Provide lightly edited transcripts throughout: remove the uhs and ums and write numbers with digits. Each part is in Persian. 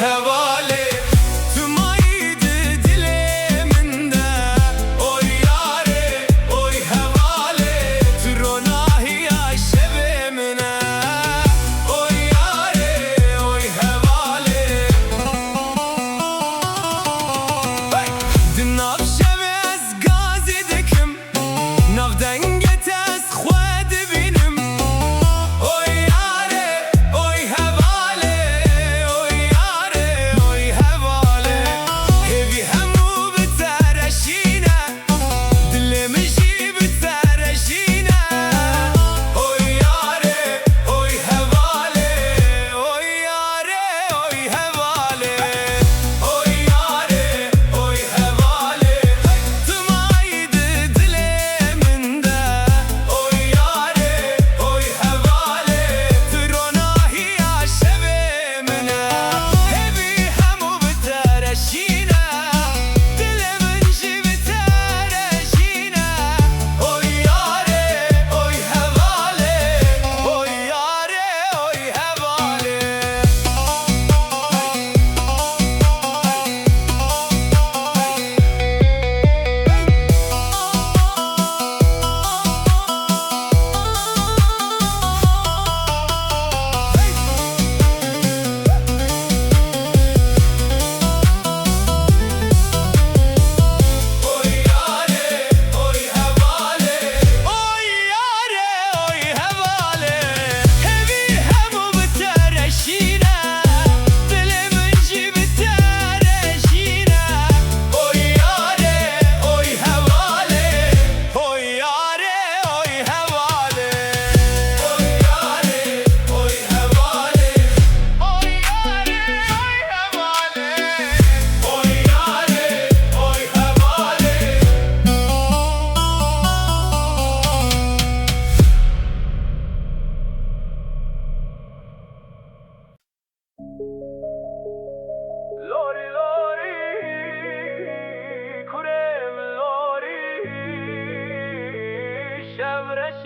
هواله تم آیید دل من ده اوی یاره اوی هواله تو روناهی شب منه اوی یاره اوی هواله دناف شب از گازی دکم ناف دنگت از خود بینم اوی یاره اوی هواله اوی یاره اوی هواله هیوی همو بترشینه دل مشی بترشینه اوی یاره اوی هواله اوی یاره اوی هواله اوی یاره اوی هواله تم آیید دل من ده اوی یاره اوی هواله تو روناهی شب منه هیوی همو بترشینه دل منشی بترشینه اوی یاره اوی هواله اوی یاره اوی هواله اوی یاره اوی هواله اوی یاره اوی هواله هیوی همو بترشینه دل منشی بترشینه اوی یاره اوی هواله اوی یاره اوی هواله اوی یاره اوی هواله اوی یاره اوی هواله اوی یاره اوی هواله لوری لوری کرم لوری شورش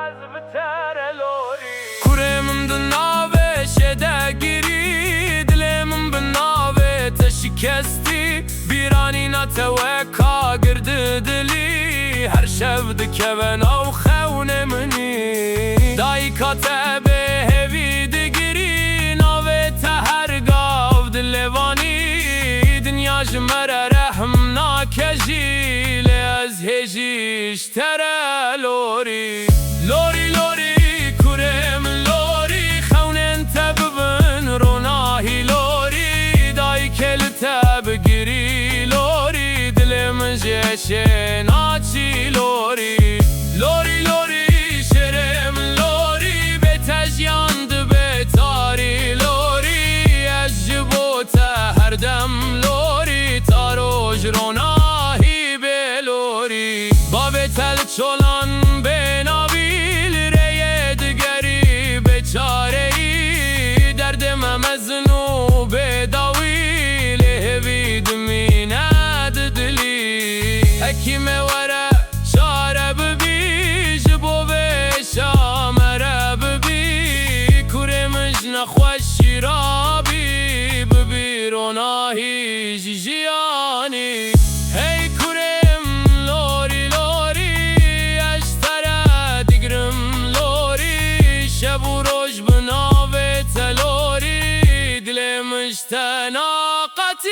از بتر لوری کرمم دناوه شدگیری دلمم بناوه تشکستی بیرانی نتوکا گرد دلی هر شب دکون او خون منی دای کاتبه هوی دگیری ناوه تهرگاو دلوانی دنیا جمره رحم ناکجیل از هجیش تره لوری لوری لوری کرم لوری خون انت ببن روناهی لوری دای کل تبگیری لوری دلم جشه ناچی لوری لوری لوری شرم لوری به تجیاند به تاری لوری از جبوت هر دم لوری تاروج روناهی به لوری با به تل چولان به نابیل ریه دگری به چاره ای درد ممزنو به داویل هوی دمینه دلی حکیم وره شاره ببی جبو به شامره ببی کرمش نخوش شیرابی ببی روناهی جیجیانی هی کرم لوری لوری اشتره دیگرم لوری شب و روش بناوه تلوری دلمش تناقتی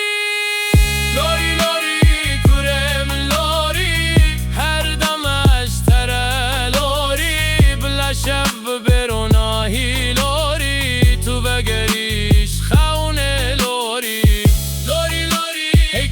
لوری لوری کرم لوری هر دمش تره لوری بلا شب بروناهی لوری تو بگریش خونه لوری لوری لوری هی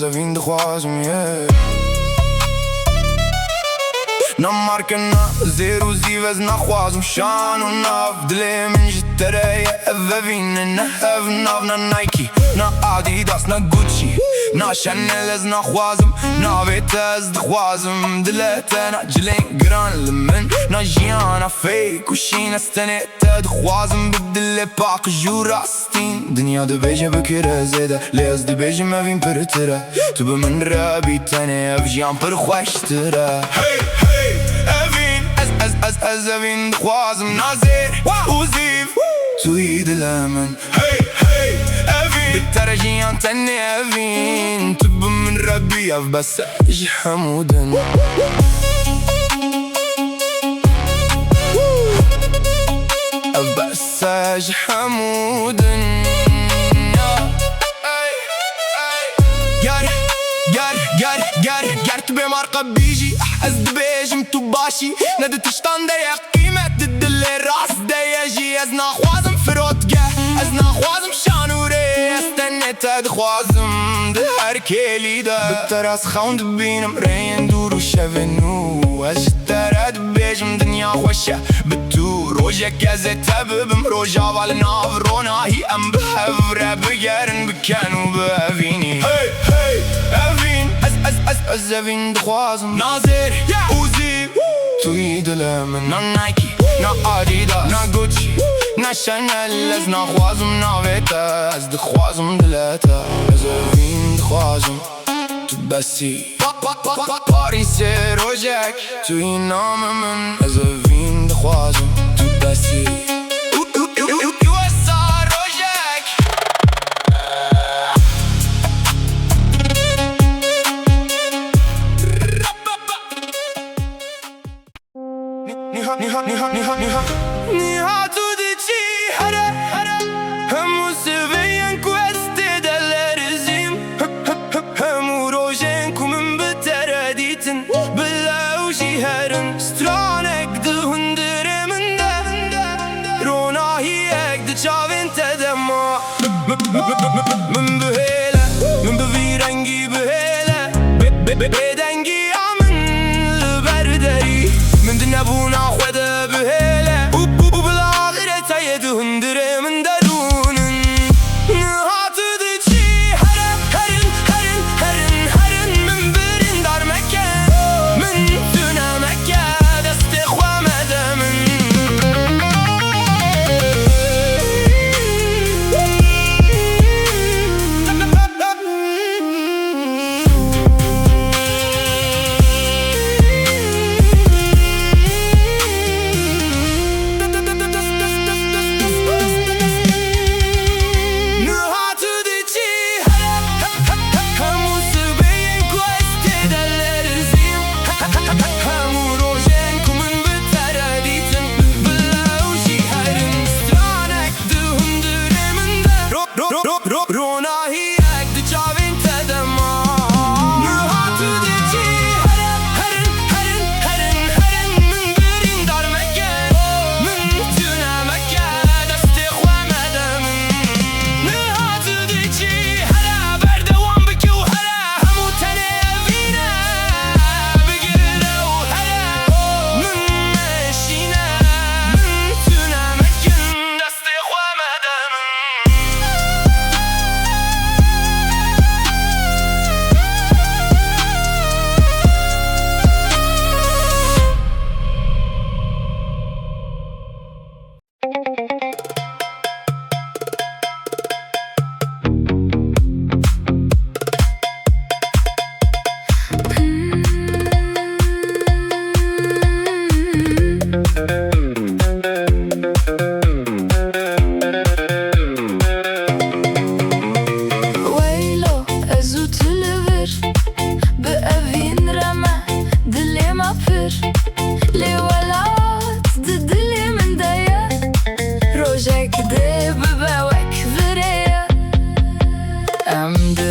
eu vim de Roazum, yeah. Na marca na zero zivez na Roazum Shanu nav dile min jittereye Evevine na evnav na Nike Na Adidas na Gucci Na Chanel na Roazum Na Vitesse de Roazum Dilete na Jilin Gran Lemin Na Gianna fake Ushina stenete de Roazum Bedile pak jurastin Dünya de beje bekire zede Lez de beje me vin për tëre Tu bë më nrabi tëne Ev gjan për khwashtere Hey, hey, evin evin de Roazum Nazir, Uziv Tu i dilemen Hey, hey, evin بالترجي تاني evin Tu bë më nrabi Ev besaj hamuden بساج حمودن Gjar të bëjmë arka bigi Ez të bejgjim të bashi Në dhe të shtan dhe e kimet Dhe dhe ras dhe e gji Ez na khwazëm fërot ge Ez na khwazëm shanure Ez të nete dhe khwazëm Dhe her keli dhe Bëtë ras khaun të binëm Rejën duru shevenu Ez qëtëre të bejgjim Dhe nja khwashe Bëtu roje keze të bëbëm Roja valë nav rona Hi em bëhevre Bëgjerën bëkenu bëhevini Hey, hey, evin Ez evin de Roazum Nazir, Uzi Tu i dilemen Na Nike, na Adidas, na Gucci Na Chanel Ez na Roazum na Vitesse de Roazum dilete Ez evin de Roazum Tu besi Paris e rojek Tu i namemen Ez evin de Roazum Tu besi Niha tu di qi hara Hëmu se vejen ku este dhe lërëzim Hëmu rojen ku më mbëtër ditin Bëlla u shiherën Stranek dë hundëre mënda Rona hi ek dë qavin të dhe ma Më mbëhele Më mbëvirengi bëhele Bedengi amën lë berderi Më ndë buna khwede bëhele U bëllagre të jetë hundëre më ndërunën Në hatë dhe qi Herën Më mbërin dar me ke Më në tëna me ke Deste khwa me dëmën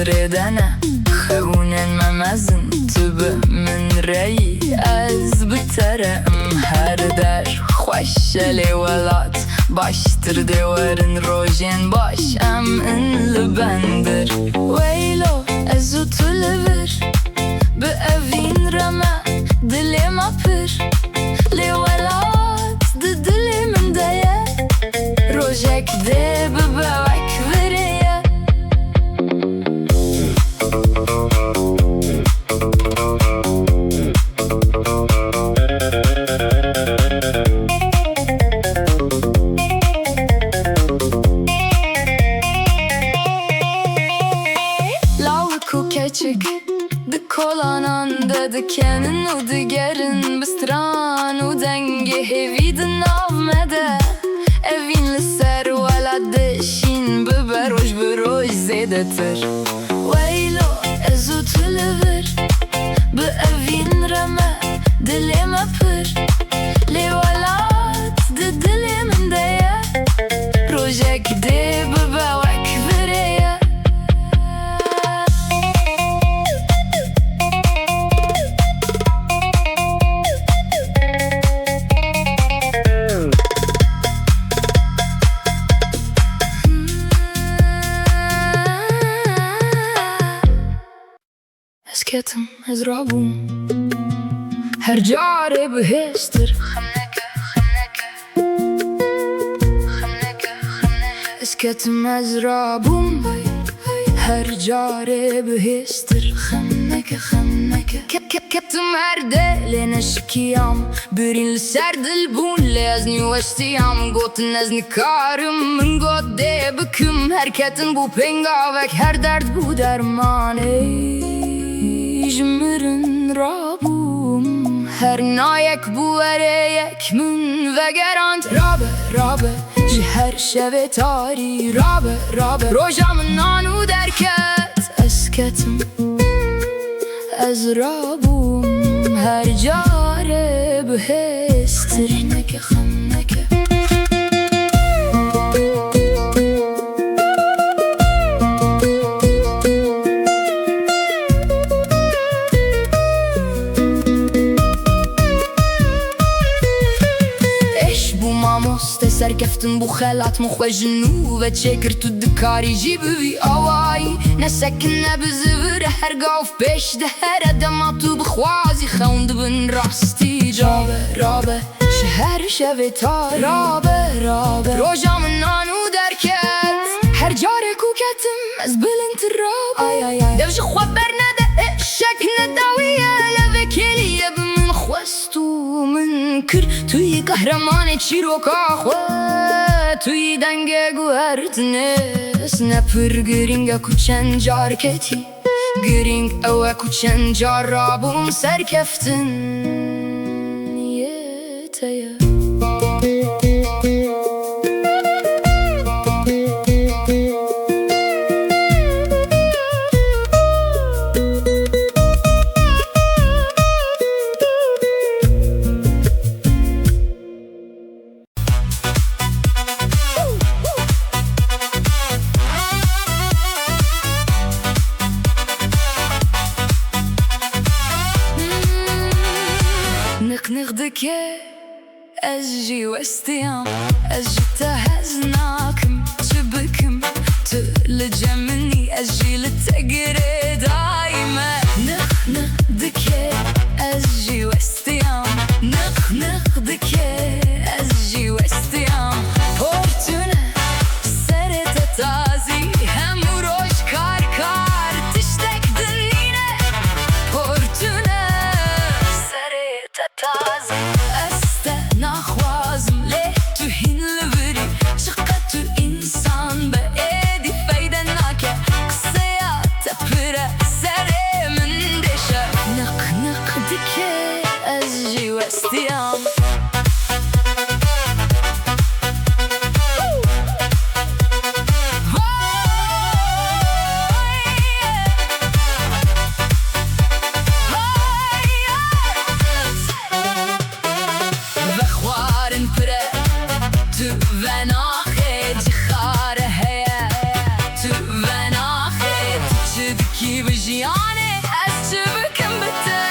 redene Xewnen me mezin tu bi min reyî Ez biterim her der Xweş lê welat Baştır dê werin rojên baş Em in li bendir Weylo ez û tu li vir Bi evîn re me dilê me pir Lê welat di dilê min de ye Rojek dê bi bewek virêye Keçik di kolanan de dikenin û digerin bi stran û dengê hêvî di nav me de Evîn li ser welat dişîn bibe roj bi roj zêdetir Weylo ez û tu li vir bi evîn re me dilê me pir Lê welat di dilê min de ye Rojek dê bi bewek virêye Ez ketim, ez rabûm Her carê bihêstir Ez ketim, ez rabûm Her carê bihêstir Ketim her delê neşikiyam Birîn li ser dil bûn lê ez nî weştiyam Gotin ez nikarim min got dê bikim Her ketin bû pengavek her derd bû dermanê Jmirin rabûm Her nayek bû ereyek min vegerand Rabe ji her şevê tarî Rabe roja min nan û derket Ez ketim Ez rabûm Her carê bihêstir Serkeftin bu xelat mu xwejinû ve çêkir tu dikarî jî bivî awayî Ne sekin ne bizivir her gav pêş de here dema tu bixwazî xewn dibin rastî Rabe ji her şevê tarî Rabe roja min nan û derket Her carê ku ketim ez bilintir rabe Dev ji xwe bernede şek nedawiye Levê kêliye bi min xwest û min kir Tu yî qehremanê çîroka xwe Tu yî dengê guhertinês Ne pir giring e ku çend car ketî Giring ew e ku çend car rabûm serkeftin yê te ye Nık dike Ez jî westiyam Ez jî te hez nakim Çi bikim Tu li ceminî Ez jî li te girê daîme Nık dike Ez jî westiyam Nık dike Ez jî westiyam Portune serê te tazî Hem roj kar tiştek din yîne Portune serê te tazî Ez te naxwazim lê tu hîn li virî Çiqet tu însan be êdî feyde nake Qseya te pir e کی بجیانه از چه بکن بته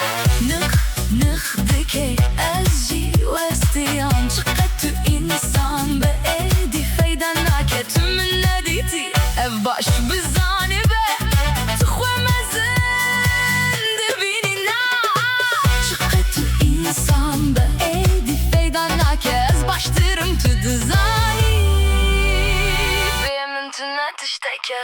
نخ دکی از جی وستیان چقدر تو انسان به ایدی فیدا نکه تو من ندیدی اف باش بزانه به تو خواه مزن دبینی نا چقدر تو انسان به ایدی فیدا نکه از باشترم تو دزانی به من تو نتشتکه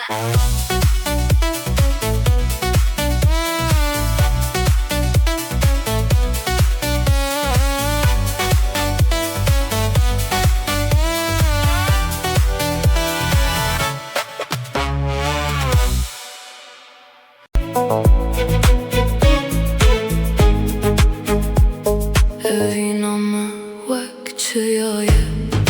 Evin وك چیای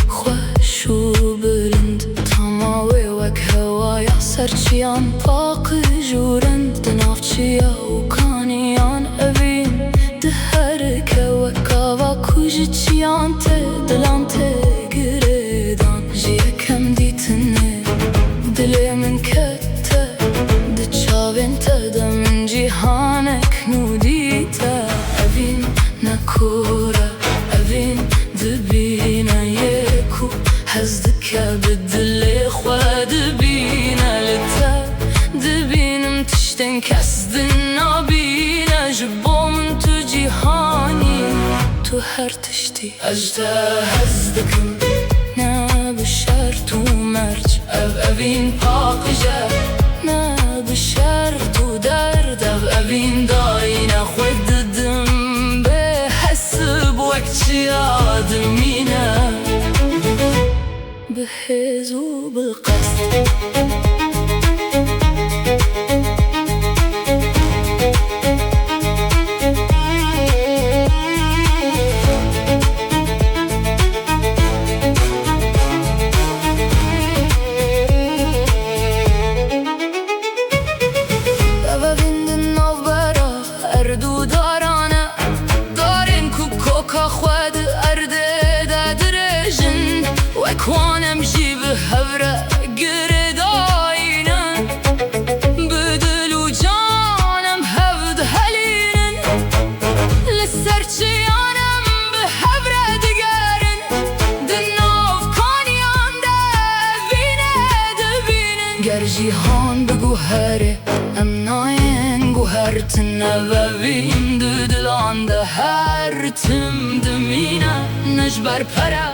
خوش و بلند تماوی وک هوایا سرچیان پاک جورند نافچیا و کانیان evin دهر که وک آوا کج چیان ته دلان ته گردان جیه کم دیتنه دلی من کته دچاوین ته دمن جیهانک نودیته evin نکوره evin دبینه یکو حزدکه بدلی خواه دبینه لته دبینم تشتن کس دنابینه جبو من تو جیهانی تو هر تشتی اجده حزدکم نه بشرط و مرج evin پاقجه نه بشرط و درد evin داینه خود دم وقت آدمينا بحز وبالقصد بابا بندن نوبرا اردو دارانه خود ارده دادرجن وکوانم جیب هوره گرداینن بدل و جانم هفد هلینن لسرچیانم به هوره دگرن دناف کانیان دبینن گر جیهان بگو هره ام ناین گوهرتن وبین دلان ده هر تم دمینه نجبر پره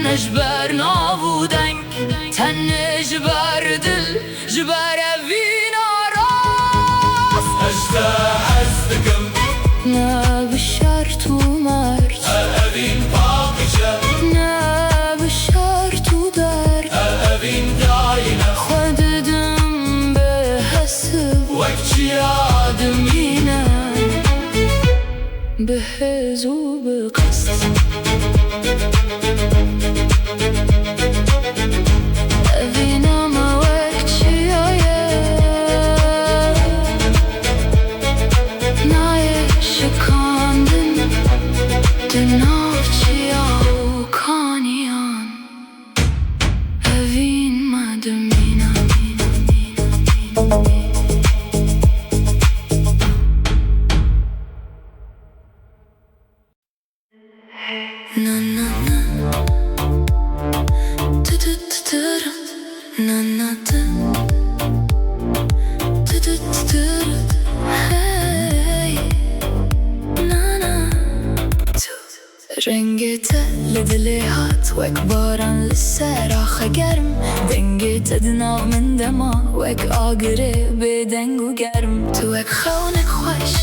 نجبر نابودنگ تن نجبر دل جبر وینا راست اجده حزدکم نه بشرط و مرج evin پاقجه نه بشرط و درد evin داینه خود دم به حسب وقت آدمینه بحز و بقصد evina ما وك چیای نای شکاندن دناف چیا و کانیان evin ما دمینه na na na tu tu tu tu na na tu tu tu tu hey na na tu رنگت لدلی هات وک باران لسر آخه گرم دنگت دناغ من دما وک آگره به دنگ و گرم تو وک خونک خوش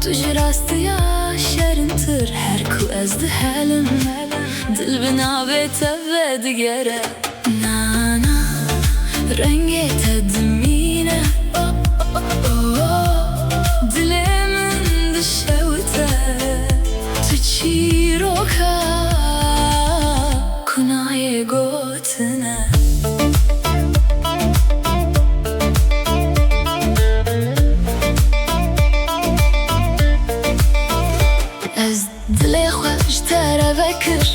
تو جراستی یا شرنتر هر کو از دهلم دل بنا بیتا بدگره نا نا رنگت دمینه دل من دشوته تو چی رو که کنای گوتنه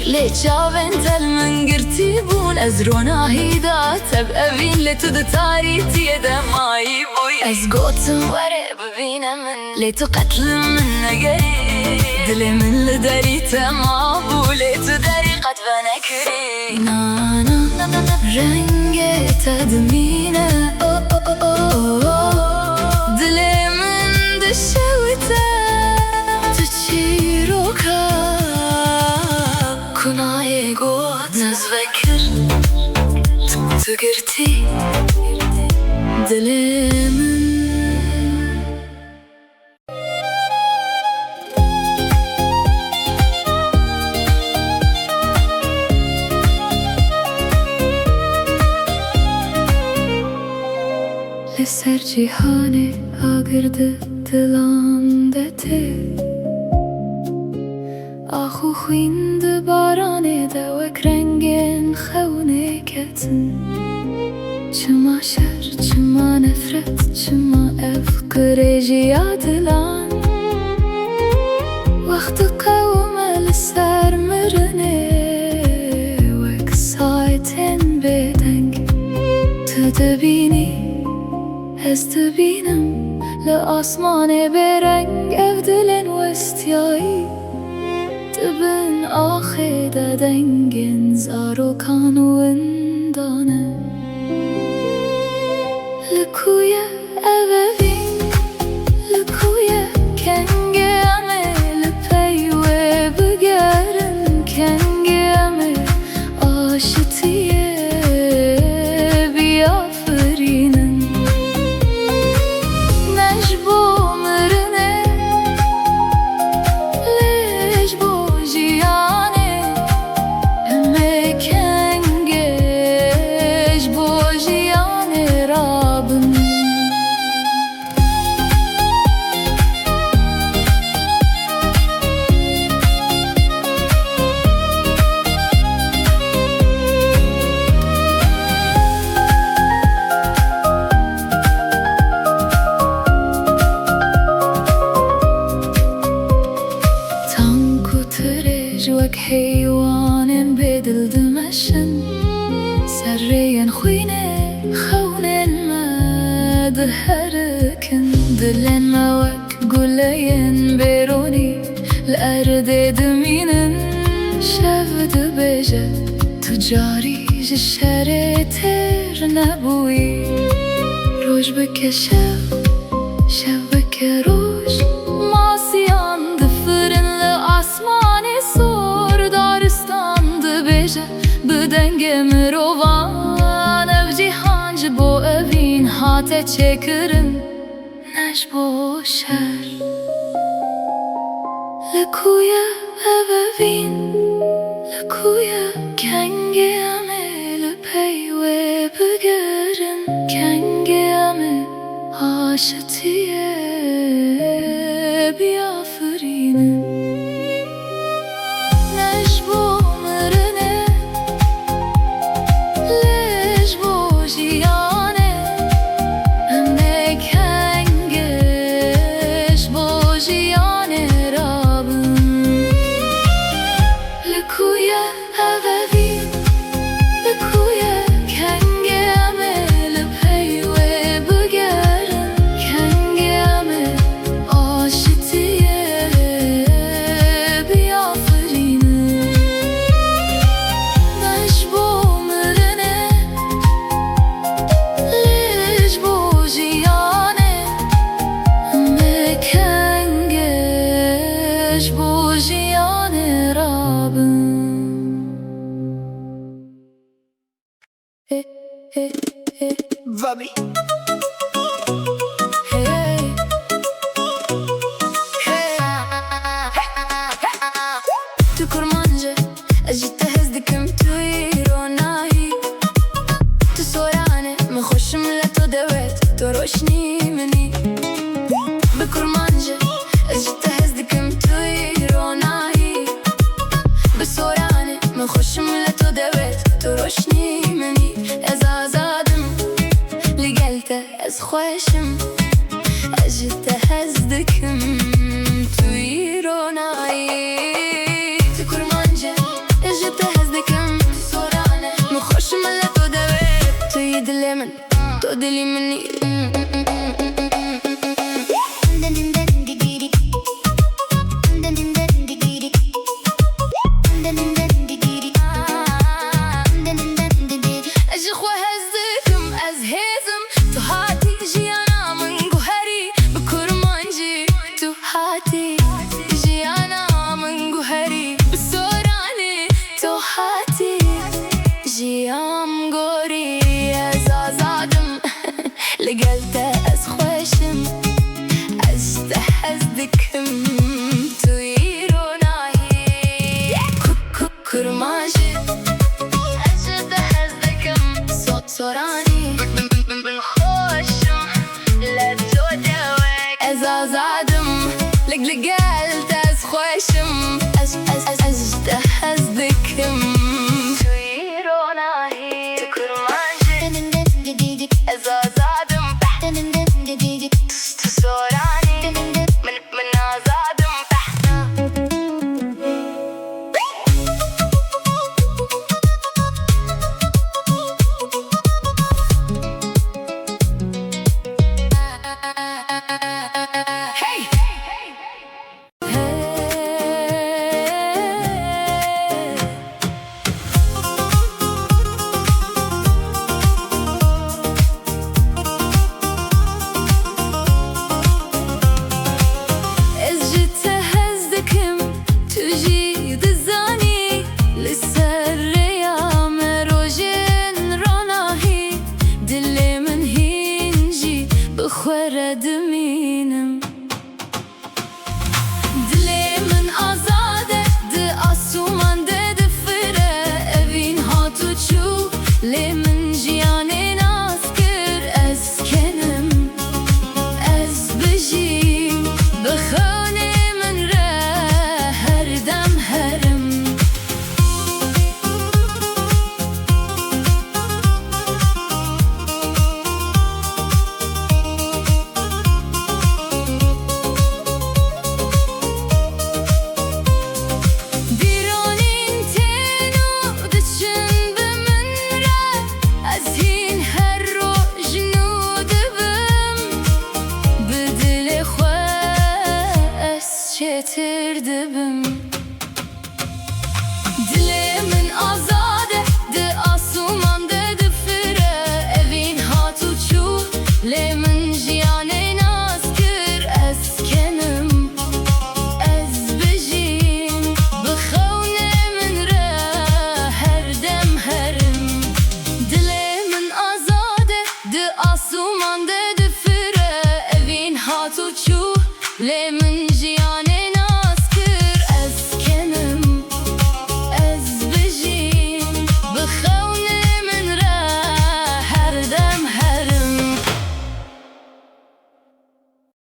ليتشافن تل من قرتيبون أزرونا هيدا تب أبين لتد تاري تيدا ماي بوي از گوتم وره ببینم من لی تو قتل من نگری دل من لداری تمابولی تو دریقت و نکری نانا رنگ تدمینه دل من دشوته تو چی رو که کنای گوت نزوکر تو گرتی دل من لسر جیهانه آگرده دلانده ته آخو خویند بارانه دوک رنگین خونه کتن چما شر چما نفرت چما افکر جیا دلان وقت قوم لسر مرنه وک سایتن بدنگ تو دبینی از دبینم لآسمان برنگ افدلن وستیایی دبن آخه دنگن زارو کانون دانه لکویا اوین لکویا کنگه امه لپیوه بگرن کنگه امه آشتیه بیافرینن نجبو مرنه لجبو جیانه امه کنگه جبو جیانه رابن وك حيوان بدل دمشن سرين خوينه خونن ما دهركن دلن ما وك قلين بيروني الأرض دمينن شفت بجا تجاري جشرتر نبوي روش بك شف بك روش ماسيان دفرن لآسماني سور دارستاند بجا بدنگم روان اف جیهان جبو اوین هاته چکرن نجبو شر لکویا اوین لکویا کنگه امه لپیوه بگرن کنگه امه آشتیه بیافرینن نجبو مرنه لجبو جیانه امه کنگش بو جیانه رابن لکویا اوین لکویا کنگه امه لپیوه بگرن کنگه امه آشتیه بیافرینن نجبو مرنه لجبو جیانه امه کنگش بو جیانه رابن Vabi تو کرمانجه اجیت هزدکم توی رونایی تو سورانه من خوشم لتو دوت تو روشنی منی به کرمانجه اجیت هزدکم توی رونایی به سورانه من خوشم لتو دوت تو روشنی منی از آزادم لگلته از خوشم اجیت هزدکم توی رونایی تو دلی منی آزادم لگ لگل دست خوشم از دکم توی روناهی تو کرمانجی از آزادم تو سورانی من آزادم دمینم دلی من آزاده ده آسومان ده دفره اوین هاتو چو لی من جیانه ناز کر از کنم از بجیم بخونه من را هر دم هرم dibim Dili min azade de asuman de difire evin hatu çu le min jiyane naz kir ez kenim ez bijim bixewne min re her dem herim Dili min azade de asuman de difire evin hatu çu le min jiyane